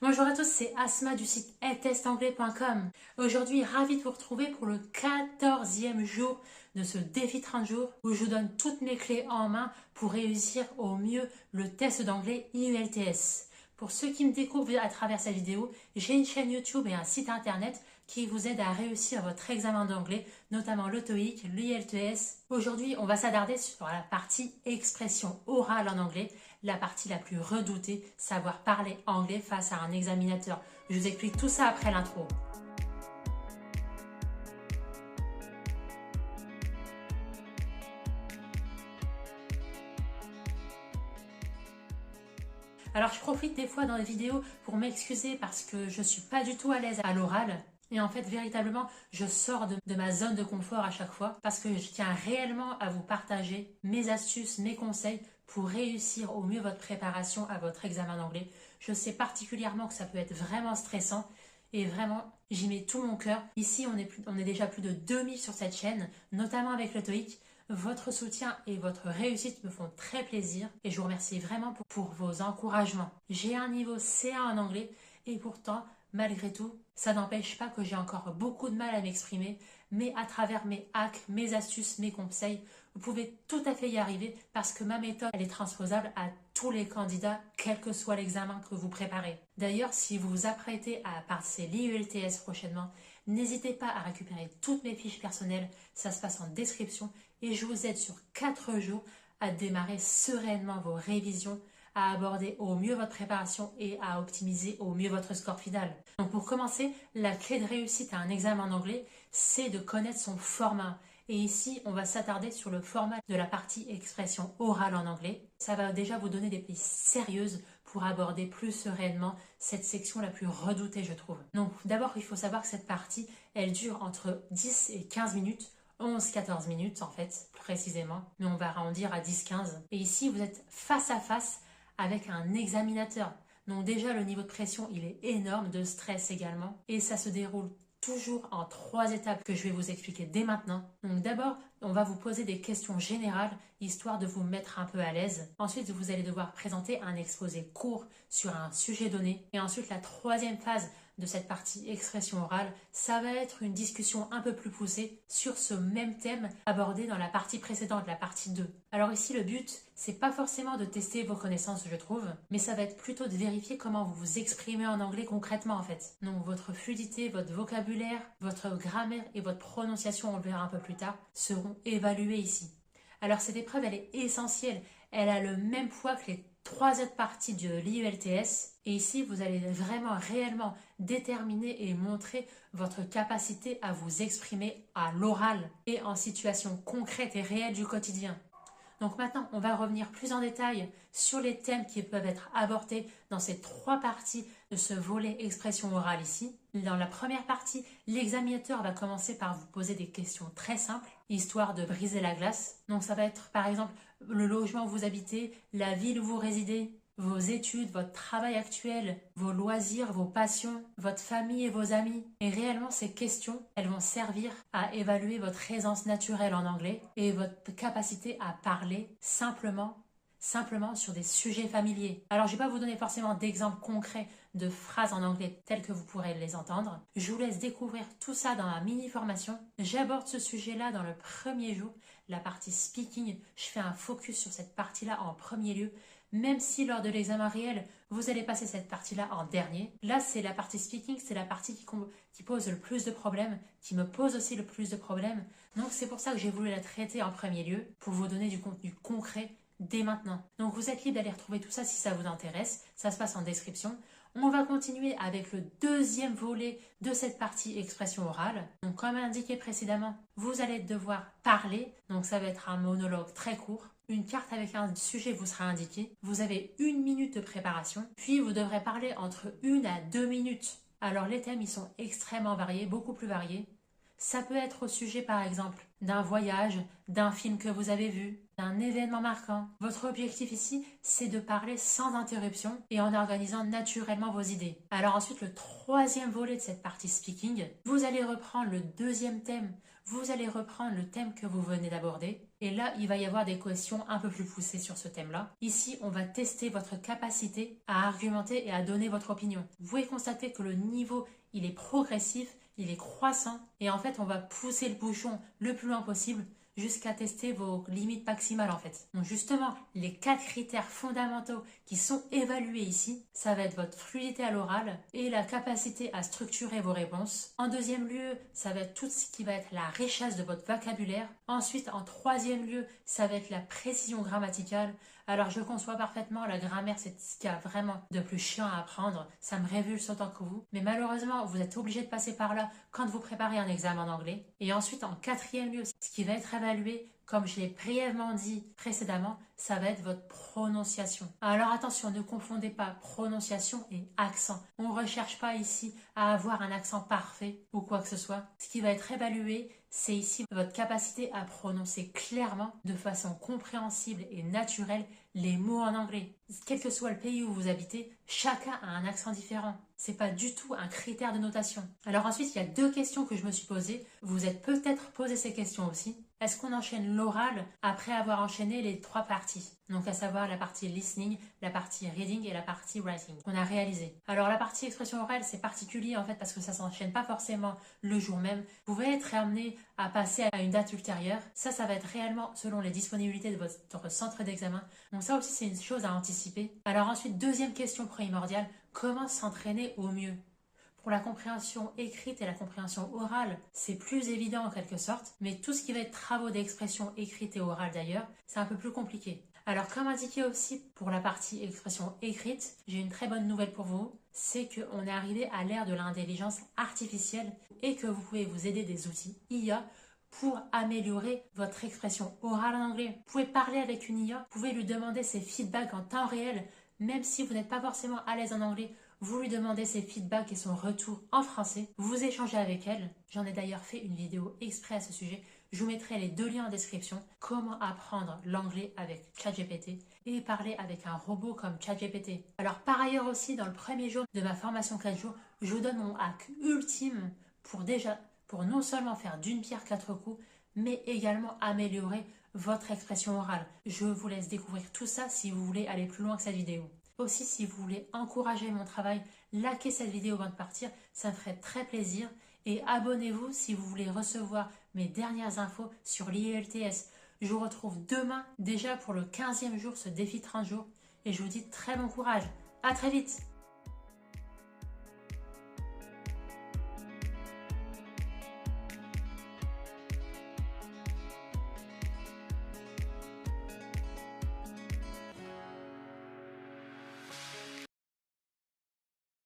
Bonjour à tous, c'est Asma du site ettestanglais.com. Aujourd'hui, ravi de vous retrouver pour le 14e jour de ce défi 30 jours où je vous donne toutes mes clés en main pour réussir au mieux le test d'anglais IELTS. Pour ceux qui me découvrent à travers cette vidéo, j'ai une chaîne YouTube et un site internet qui vous aide à réussir votre examen d'anglais, notamment le TOEIC, l'IELTS. Aujourd'hui, on va s'attarder sur la partie expression orale en anglais, la partie la plus redoutée, savoir parler anglais face à un examinateur. Je vous explique tout ça après l'intro. Alors je profite des fois dans les vidéos pour m'excuser parce que je ne suis pas du tout à l'aise à l'oral. Et en fait, véritablement, je sors de ma zone de confort à chaque fois parce que je tiens réellement à vous partager mes astuces, mes conseils pour réussir au mieux votre préparation à votre examen d'anglais. Je sais particulièrement que ça peut être vraiment stressant et vraiment, j'y mets tout mon cœur. Ici, on est déjà plus de 2000 sur cette chaîne, notamment avec le TOEIC. Votre soutien et votre réussite me font très plaisir et je vous remercie vraiment pour vos encouragements. J'ai un niveau C1 en anglais et pourtant, malgré tout, ça n'empêche pas que j'ai encore beaucoup de mal à m'exprimer, mais à travers mes hacks, mes astuces, mes conseils, vous pouvez tout à fait y arriver parce que ma méthode, elle est transposable à tous les candidats, quel que soit l'examen que vous préparez. D'ailleurs, si vous vous apprêtez à passer l'IELTS prochainement, n'hésitez pas à récupérer toutes mes fiches personnelles, ça se passe en description et je vous aide sur 4 jours à démarrer sereinement vos révisions, à aborder au mieux votre préparation et à optimiser au mieux votre score final. Donc pour commencer, la clé de réussite à un examen d'anglais, c'est de connaître son format. Et ici, on va s'attarder sur le format de la partie expression orale en anglais. Ça va déjà vous donner des pistes sérieuses pour aborder plus sereinement cette section la plus redoutée, je trouve. Donc d'abord, il faut savoir que cette partie, elle dure entre 10 et 15 minutes. 11-14 minutes en fait, précisément, mais on va arrondir à 10-15. Et ici, vous êtes face à face avec un examinateur. Donc déjà, le niveau de pression, il est énorme, de stress également. Et ça se déroule toujours en 3 étapes que je vais vous expliquer dès maintenant. Donc d'abord, on va vous poser des questions générales, histoire de vous mettre un peu à l'aise. Ensuite, vous allez devoir présenter un exposé court sur un sujet donné. Et ensuite, la 3e phase de cette partie expression orale, ça va être une discussion un peu plus poussée sur ce même thème abordé dans la partie précédente, la partie 2. Alors ici, le but, c'est pas forcément de tester vos connaissances, je trouve, mais ça va être plutôt de vérifier comment vous vous exprimez en anglais concrètement, en fait. Donc votre fluidité, votre vocabulaire, votre grammaire et votre prononciation, on le verra un peu plus tard, seront évalués ici. Alors cette épreuve, elle est essentielle. Elle a le même poids que les 3 autres parties de l'IELTS. Et ici, vous allez vraiment, réellement déterminer et montrer votre capacité à vous exprimer à l'oral et en situation concrète et réelle du quotidien. Donc maintenant, on va revenir plus en détail sur les thèmes qui peuvent être abordés dans ces 3 parties de ce volet expression orale ici. Dans la première partie, l'examinateur va commencer par vous poser des questions très simples, histoire de briser la glace. Donc ça va être par exemple le logement où vous habitez, la ville où vous résidez, vos études, votre travail actuel, vos loisirs, vos passions, votre famille et vos amis. Et réellement, ces questions, elles vont servir à évaluer votre aisance naturelle en anglais et votre capacité à parler simplement sur des sujets familiers. Alors, je ne vais pas vous donner forcément d'exemples concrets de phrases en anglais telles que vous pourrez les entendre. Je vous laisse découvrir tout ça dans ma mini-formation. J'aborde ce sujet-là dans le premier jour, la partie speaking. Je fais un focus sur cette partie-là en premier lieu. Même si lors de l'examen réel, vous allez passer cette partie-là en dernier. Là, c'est la partie speaking, c'est la partie qui pose le plus de problèmes, qui me pose aussi le plus de problèmes. Donc, c'est pour ça que j'ai voulu la traiter en premier lieu, pour vous donner du contenu concret dès maintenant. Donc, vous êtes libre d'aller retrouver tout ça si ça vous intéresse. Ça se passe en description. On va continuer avec le 2e volet de cette partie expression orale. Donc, comme indiqué précédemment, vous allez devoir parler. Donc, ça va être un monologue très court. Une carte avec un sujet vous sera indiquée. Vous avez 1 minute de préparation. Puis, vous devrez parler entre 1 à 2 minutes. Alors, les thèmes, ils sont extrêmement variés, beaucoup plus variés. Ça peut être au sujet, par exemple, d'un voyage, d'un film que vous avez vu, d'un événement marquant. Votre objectif ici, c'est de parler sans interruption et en organisant naturellement vos idées. Alors ensuite, le 3e volet de cette partie speaking, vous allez reprendre le 2e thème. Vous allez reprendre le thème que vous venez d'aborder Et là, il va y avoir des questions un peu plus poussées sur ce thème-là. Ici, on va tester votre capacité à argumenter et à donner votre opinion. Vous pouvez constater que le niveau, il est progressif, il est croissant. Et en fait, on va pousser le bouchon le plus loin possible jusqu'à tester vos limites maximales en fait. Donc justement, les 4 critères fondamentaux qui sont évalués ici, ça va être votre fluidité à l'oral et la capacité à structurer vos réponses. En deuxième lieu, ça va être tout ce qui va être la richesse de votre vocabulaire. Ensuite, en troisième lieu, ça va être la précision grammaticale. Alors je conçois parfaitement, la grammaire c'est ce qu'il y a vraiment de plus chiant à apprendre, ça me révulse autant que vous, mais malheureusement vous êtes obligé de passer par là quand vous préparez un examen en anglais. Et ensuite en quatrième lieu, ce qui va être évalué, comme je l'ai brièvement dit précédemment, ça va être votre prononciation. Alors attention, ne confondez pas prononciation et accent. On ne recherche pas ici à avoir un accent parfait ou quoi que ce soit. Ce qui va être évalué, c'est ici votre capacité à prononcer clairement, de façon compréhensible et naturelle, les mots en anglais. Quel que soit le pays où vous habitez, chacun a un accent différent. C'est pas du tout un critère de notation. Alors ensuite, il y a 2 questions que je me suis posées. Vous êtes peut-être posé ces questions aussi. Est-ce qu'on enchaîne l'oral après avoir enchaîné les 3 parties? Donc à savoir la partie listening, la partie reading et la partie writing qu'on a réalisé. Alors la partie expression orale, c'est particulier en fait parce que ça s'enchaîne pas forcément le jour même. Vous pouvez être amené à passer à une date ultérieure. Ça va être réellement selon les disponibilités de votre centre d'examen. Donc ça aussi c'est une chose à anticiper. Alors ensuite, deuxième question primordiale, comment s'entraîner au mieux? Pour la compréhension écrite et la compréhension orale, c'est plus évident en quelque sorte, mais tout ce qui va être travaux d'expression écrite et orale d'ailleurs, c'est un peu plus compliqué. Alors comme indiqué aussi pour la partie expression écrite, j'ai une très bonne nouvelle pour vous, c'est qu'on est arrivé à l'ère de l'intelligence artificielle et que vous pouvez vous aider des outils IA pour améliorer votre expression orale en anglais. Vous pouvez parler avec une IA, vous pouvez lui demander ses feedbacks en temps réel, même si vous n'êtes pas forcément à l'aise en anglais. Vous lui demandez ses feedbacks et son retour en français. Vous échangez avec elle. J'en ai d'ailleurs fait une vidéo exprès à ce sujet. Je vous mettrai les 2 liens en description. Comment apprendre l'anglais avec ChatGPT et parler avec un robot comme ChatGPT. Alors par ailleurs aussi, dans le premier jour de ma formation 4 jours, je vous donne mon hack ultime pour non seulement faire d'une pierre 4 coups, mais également améliorer votre expression orale. Je vous laisse découvrir tout ça si vous voulez aller plus loin que cette vidéo. Aussi, si vous voulez encourager mon travail, likez cette vidéo avant de partir, ça me ferait très plaisir. Et abonnez-vous si vous voulez recevoir mes dernières infos sur l'IELTS. Je vous retrouve demain déjà pour le 15e jour, ce défi 30 jours. Et je vous dis très bon courage. À très vite!